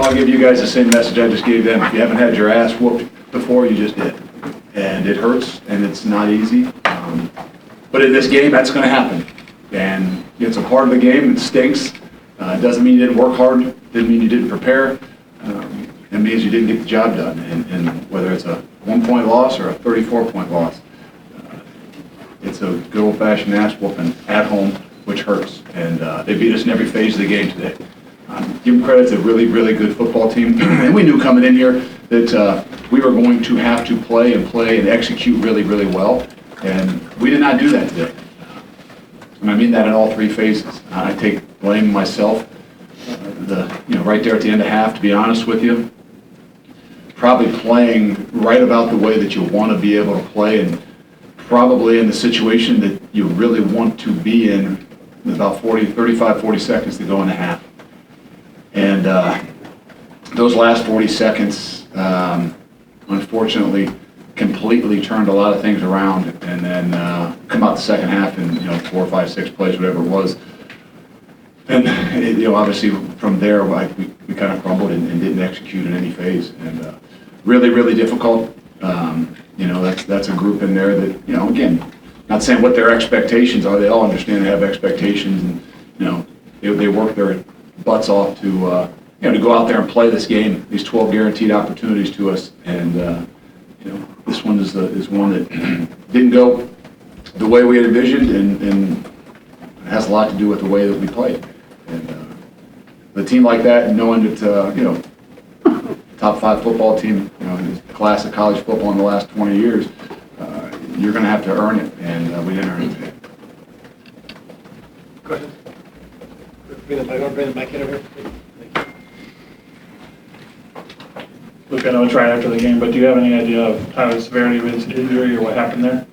Well, I'll give you guys the same message I just gave them. If you haven't had your ass whooped before, you just did. And it hurts, and it's not easy. But in this game, that's going to happen. And it's a part of the game. It stinks. It doesn't mean you didn't work hard. It didn't mean you didn't prepare. It means you didn't get the job done. And whether it's a 1-point loss or a 34-point loss, it's a good old-fashioned ass whooping at home, which hurts. And they beat us in every phase of the game today. Give them credit, it's a really, really good football team. And we knew coming in here that we were going to have to play and execute really, really well. And we did not do that today. And I mean that in all three phases. I take blame myself. Right there at the end of half, to be honest with you, probably playing right about the way that you want to be able to play, and probably in the situation that you really want to be in with about 35, 40 seconds to go in the half. And those last 40 seconds, unfortunately, completely turned a lot of things around, and then come out the second half in 4, 5, 6 plays, whatever it was. And obviously from there, we kind of crumbled and didn't execute in any phase, and really, really difficult. That's a group in there that again, not saying what their expectations are. They all understand they have expectations, and they work their butts off to go out there and play this game. These 12 guaranteed opportunities to us, and this one is one that didn't go the way we had envisioned, and it has a lot to do with the way that we played. And the team like that, knowing that top 5 football team, class of college football in the last 20 years, you're going to have to earn it, and we didn't earn it today. Go ahead. Bring the mic in over here. Luke, I know it's right after the game, but do you have any idea of how the severity of his injury or what happened there?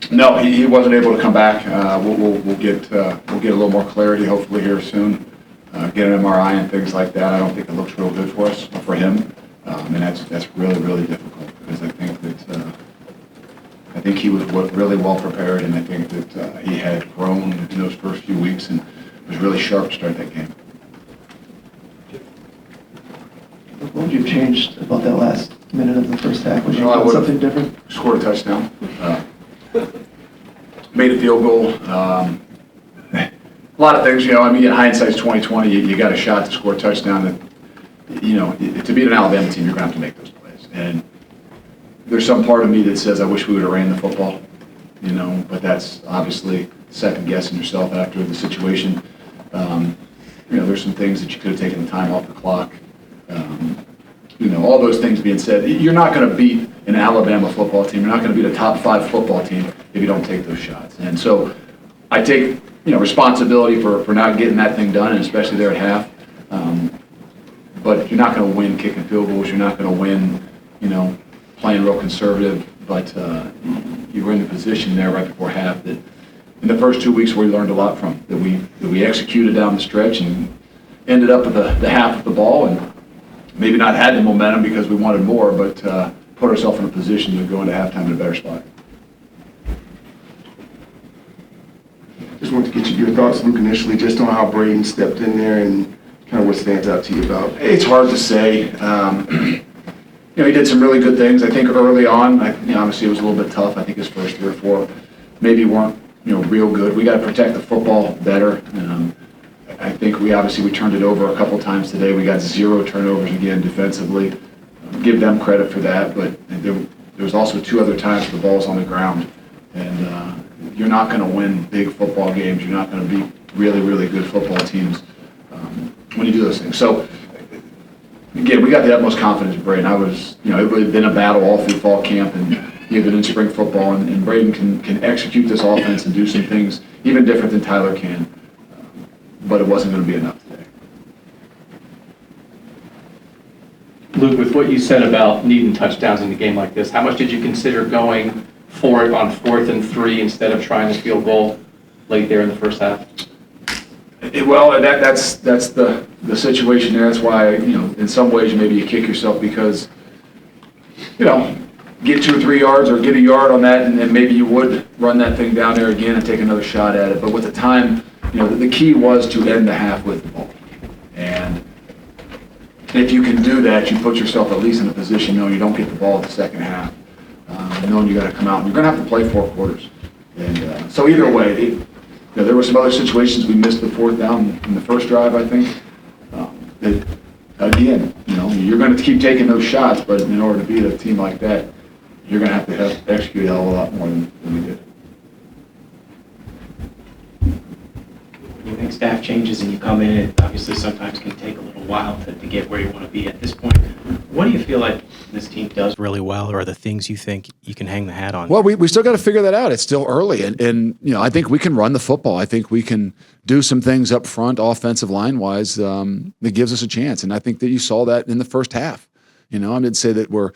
No, he wasn't able to come back. We'll get a little more clarity hopefully here soon. Get an MRI and things like that. I don't think it looks real good for us, for him, and that's really, really difficult, because I think he was really well prepared, and I think that he had grown in those first few weeks and was really sharp to start that game. What would you have changed about that last minute of the first half? Would you I have would done something different? Scored a touchdown. Made a field goal. A lot of things, in hindsight's 20/20. You got a shot to score a touchdown. That, to beat an Alabama team, you're going to have to make those plays. And there's some part of me that says I wish we would have ran the football, but that's obviously second guessing yourself after the situation. There's some things that you could have taken the time off the clock. All those things being said, you're not going to beat an Alabama football team. You're not going to beat a top 5 football team if you don't take those shots. And so I take responsibility for not getting that thing done, and especially there at half. But you're not going to win kicking field goals. You're not going to win, playing real conservative. But you were in the position there right before half that in the first 2 weeks we learned a lot from, that we executed down the stretch and ended up with the half of the ball, and maybe not had the momentum because we wanted more, but put ourselves in a position to go into halftime in a better spot. Just wanted to get your thoughts, Luke, initially, just on how Braden stepped in there and kind of what stands out to you about it. It's hard to say. He did some really good things. I think early on, obviously it was a little bit tough. I think his first 3 or 4 maybe weren't, real good. We got to protect the football better. I think we turned it over a couple times today. We got 0 turnovers again defensively. Give them credit for that, but there was also 2 other times where the ball's on the ground. And you're not going to win big football games. You're not going to beat really, really good football teams when you do those things. So, again, we got the utmost confidence in Braden. It would have been a battle all through fall camp and even in spring football. And Braden can execute this offense and do some things even different than Tyler can. But it wasn't going to be enough today. Luke, with what you said about needing touchdowns in a game like this, how much did you consider going for it on 4th and 3 instead of trying the field goal late there in the first half? That's the situation there. That's why, in some ways maybe you kick yourself because, get 2 or 3 yards or get a yard on that, and then maybe you would run that thing down there again and take another shot at it. But with the time, the key was to end the half with the ball. And If you can do that, you put yourself at least in a position knowing you don't get the ball in the second half, knowing you got to come out. You're going to have to play 4 quarters. And so either way, there were some other situations we missed the fourth down in the first drive, I think. Again, you're going to keep taking those shots, but in order to beat a team like that, you're going to have to execute a hell of a lot more than we did. You make staff changes and you come in, it obviously sometimes can take a little while to get where you want to be at this point. What do you feel like this team does really well, or are the things you think you can hang the hat on? Well, we still got to figure that out. It's still early, and I think we can run the football. I think we can do some things up front, offensive line wise, that gives us a chance. And I think that you saw that in the first half. I didn't say that we're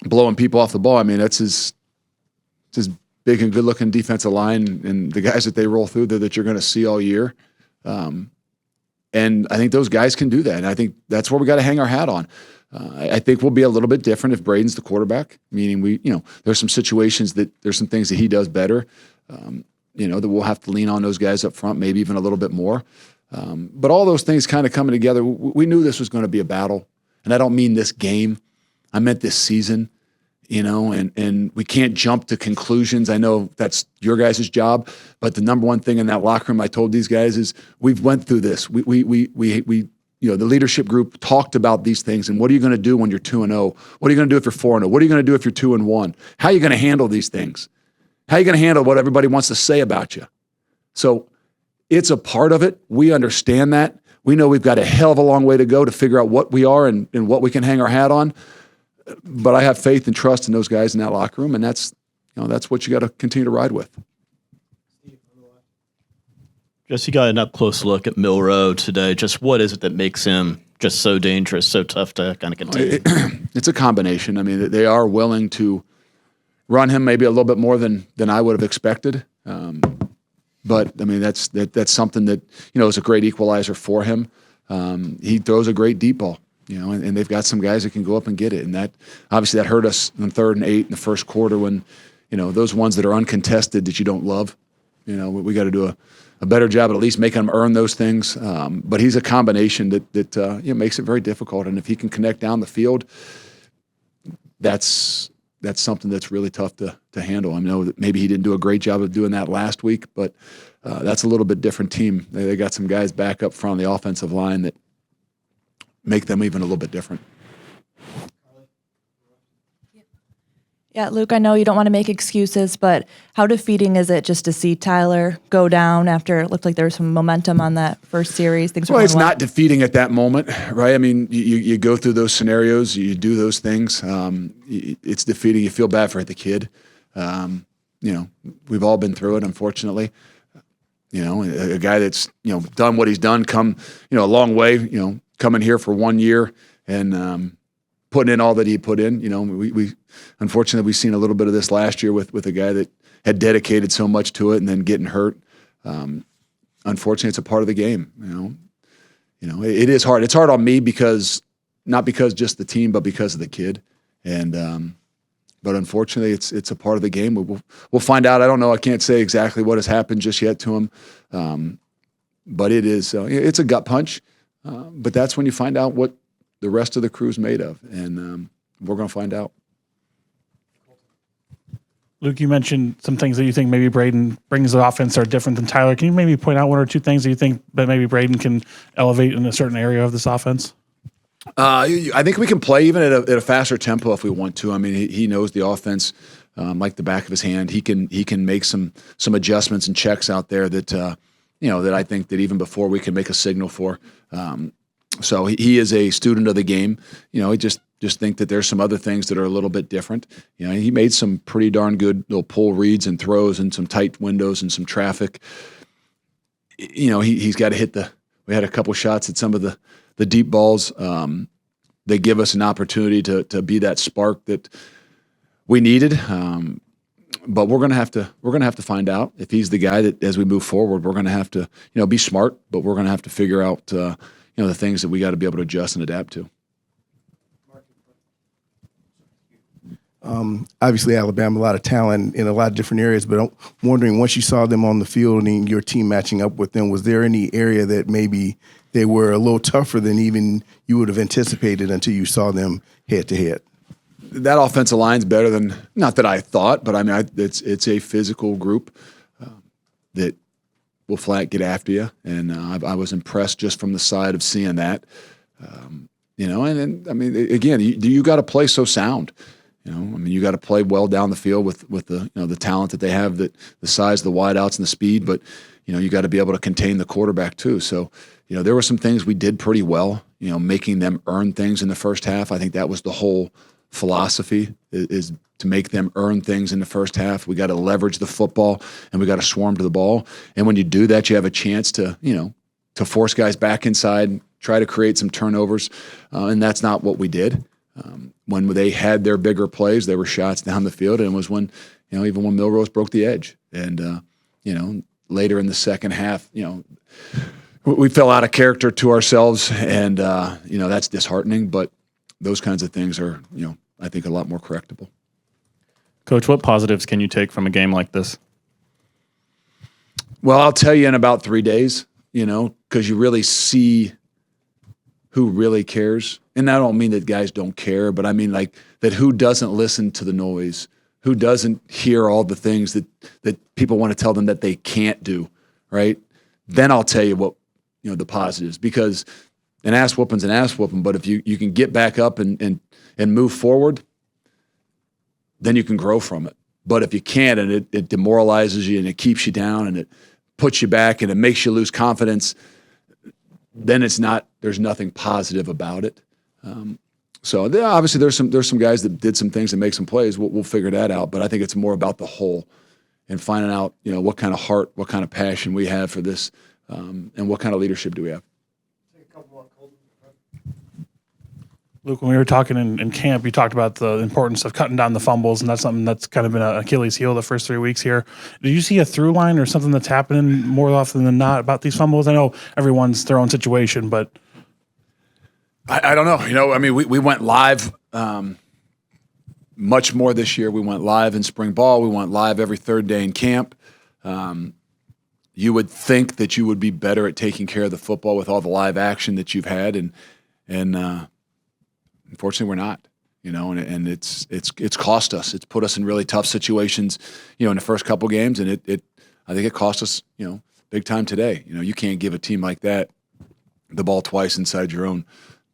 blowing people off the ball. I mean, that's his big and good-looking defensive line and the guys that they roll through there that you're going to see all year. And I think those guys can do that. And I think that's where we got to hang our hat on. I think we'll be a little bit different if Braden's the quarterback, meaning there's some situations that there's some things that he does better, that we'll have to lean on those guys up front, maybe even a little bit more. But all those things kind of coming together, we knew this was going to be a battle. And I don't mean this game. I meant this season. And we can't jump to conclusions. I know that's your guys' job, but the number one thing in that locker room I told these guys is we've went through this. The leadership group talked about these things and what are you going to do when you're 2-0? What are you going to do if you're 4-0? What are you going to do if you're 2-1? How are you going to handle these things? How are you going to handle what everybody wants to say about you? So it's a part of it. We understand that. We know we've got a hell of a long way to go to figure out what we are and what we can hang our hat on. But I have faith and trust in those guys in that locker room, and that's what you got to continue to ride with. Just you got an up-close look at Milroe today. Just what is it that makes him just so dangerous, so tough to kind of contain? It's a combination. I mean, they are willing to run him maybe a little bit more than I would have expected. But, I mean, that's something that, is a great equalizer for him. He throws a great deep ball. And they've got some guys that can go up and get it. And that obviously that hurt us in 3rd and 8 in the first quarter when, those ones that are uncontested that you don't love, we got to do a better job at least making them earn those things. But he's a combination that makes it very difficult. And if he can connect down the field, that's something that's really tough to handle. I know that maybe he didn't do a great job of doing that last week, but that's a little bit different team. They got some guys back up front on the offensive line that make them even a little bit different. Yeah, Luke, I know you don't want to make excuses, but how defeating is it just to see Tyler go down after it looked like there was some momentum on that first series? It's not defeating at that moment, right? I mean, you go through those scenarios, you do those things. It's defeating. You feel bad for the kid. We've all been through it, unfortunately. A guy that's, done what he's done, come, a long way, coming here for 1 year and putting in all that he put in. We unfortunately we've seen a little bit of this last year with a guy that had dedicated so much to it and then getting hurt. Unfortunately, it's a part of the game. It is hard. It's hard on me not because just the team, but because of the kid. And but unfortunately, it's a part of the game. We'll find out. I don't know. I can't say exactly what has happened just yet to him. But it is. It's a gut punch. But that's when you find out what the rest of the crew's made of, and we're going to find out. Luke, you mentioned some things that you think maybe Braden brings the offense are different than Tyler. Can you maybe point out 1 or 2 things that you think that maybe Braden can elevate in a certain area of this offense? I think we can play even at a faster tempo if we want to. I mean, he knows the offense like the back of his hand. He can make some adjustments and checks out there that that I think that even before we can make a signal for. So he is a student of the game. I just think that there's some other things that are a little bit different. He made some pretty darn good little pull reads and throws and some tight windows and some traffic. He's got to hit we had a couple shots at some of the deep balls. They give us an opportunity to be that spark that we needed. But we're gonna have to find out if he's the guy that as we move forward, we're gonna have to be smart, but we're gonna have to figure out the things that we got to be able to adjust and adapt to. Obviously, Alabama, a lot of talent in a lot of different areas, but I'm wondering, once you saw them on the field and your team matching up with them, was there any area that maybe they were a little tougher than even you would have anticipated until you saw them head to head. That offensive line's better than, not that I thought, but I mean, it's a physical group that will flat get after you. And I was impressed just from the side of seeing that. You know, and I mean, again, you got to play so sound. You know, I mean, you got to play well down the field with the the talent that they have, that the size, the wideouts, and the speed. But you got to be able to contain the quarterback too. So there were some things we did pretty well. Making them earn things in the first half. I think that was the whole philosophy, is to make them earn things in the first half. We got to leverage the football, and we got to swarm to the ball. And when you do that, you have a chance to to force guys back inside, try to create some turnovers, and that's not what we did. When they had their bigger plays, there were shots down the field, and it was when, even when Milrose broke the edge. And, later in the second half, we fell out of character to ourselves, and, that's disheartening, but those kinds of things are, I think a lot more correctable. Coach, what positives can you take from a game like this? Well, I'll tell you in about 3 days, because you really see who really cares. And I don't mean that guys don't care, but I mean like that who doesn't listen to the noise, who doesn't hear all the things that people want to tell them that they can't do, right? Then I'll tell you what, the positives, because an ass whooping's an ass whooping, but if you can get back up and move forward, then you can grow from it. But if you can't, and it demoralizes you and it keeps you down and it puts you back and it makes you lose confidence, then there's nothing positive about it. So obviously there's some guys that did some things and make some plays. We'll figure that out. But I think it's more about the whole and finding out, what kind of heart, what kind of passion we have for this, and what kind of leadership do we have. Luke, when we were talking in camp, you talked about the importance of cutting down the fumbles, and that's something that's kind of been an Achilles heel the first 3 weeks here. Do you see a through line or something that's happening more often than not about these fumbles? I know everyone's their own situation, but I don't know. I mean, we went live much more this year. We went live in spring ball. We went live every third day in camp. You would think that you would be better at taking care of the football with all the live action that you've had, and unfortunately, we're not, and it's cost us. It's put us in really tough situations, in the first couple games, and I think it cost us, big time today. You can't give a team like that the ball twice inside your own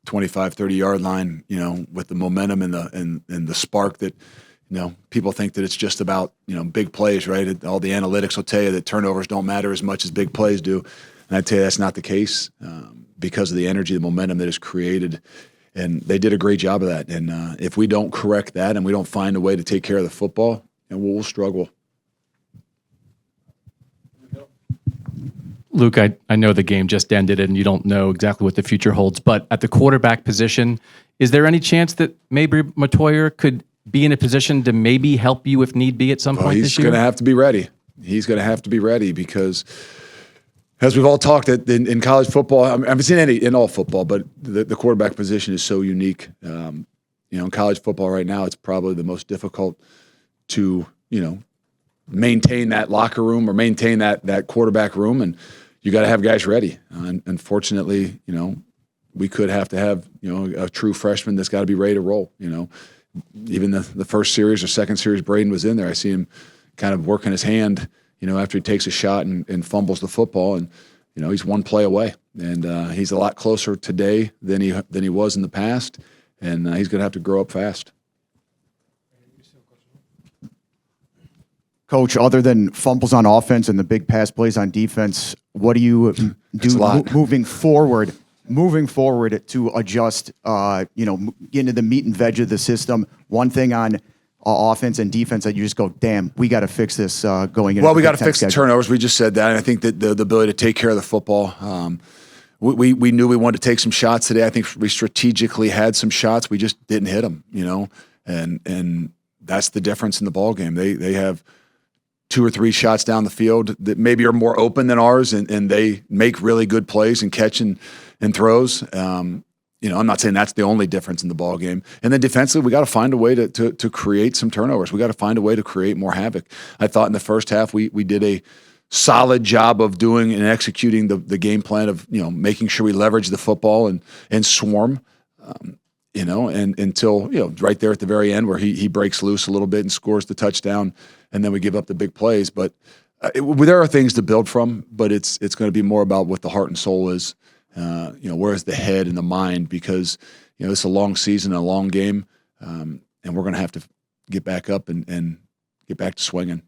25, 30-yard line, with the momentum and the spark that, people think that it's just about, big plays, right? All the analytics will tell you that turnovers don't matter as much as big plays do, and I tell you that's not the case because of the energy, the momentum that is created. And they did a great job of that. And if we don't correct that and we don't find a way to take care of the football, we'll struggle. Luke, I know the game just ended and you don't know exactly what the future holds, but at the quarterback position, is there any chance that maybe Matoyer could be in a position to maybe help you if need be at some point this year? He's going to have to be ready. He's going to have to be ready because, as we've all talked in college football, I've seen in all football, but the quarterback position is so unique. In college football right now, it's probably the most difficult to, maintain that locker room or maintain that quarterback room, and you got to have guys ready. And unfortunately, we could have to have, a true freshman that's got to be ready to roll. Even the first series or second series Braden was in there, I see him kind of working his hand, after he takes a shot and fumbles the football, and he's one play away, and he's a lot closer today than he was in the past, and he's going to have to grow up fast. Coach, other than fumbles on offense and the big pass plays on defense, what do you do moving forward to adjust, get into the meat and veg of the system? One thing on offense and defense that you just go, damn, we got to fix this going into. Well, we got to fix the turnovers. We just said that. And I think that the ability to take care of the football. We knew we wanted to take some shots today. I think we strategically had some shots. We just didn't hit them, and that's the difference in the ball game. They have 2 or 3 shots down the field that maybe are more open than ours, and they make really good plays and catch and throws. I'm not saying that's the only difference in the ball game. And then defensively, we got to find a way to create some turnovers. We got to find a way to create more havoc. I thought in the first half we did a solid job of doing and executing the game plan of, making sure we leverage the football and swarm, and until, right there at the very end where he breaks loose a little bit and scores the touchdown, and then we give up the big plays. But there are things to build from, but it's going to be more about what the heart and soul is, where's the head and the mind, because, it's a long season, a long game, and we're going to have to get back up and get back to swinging.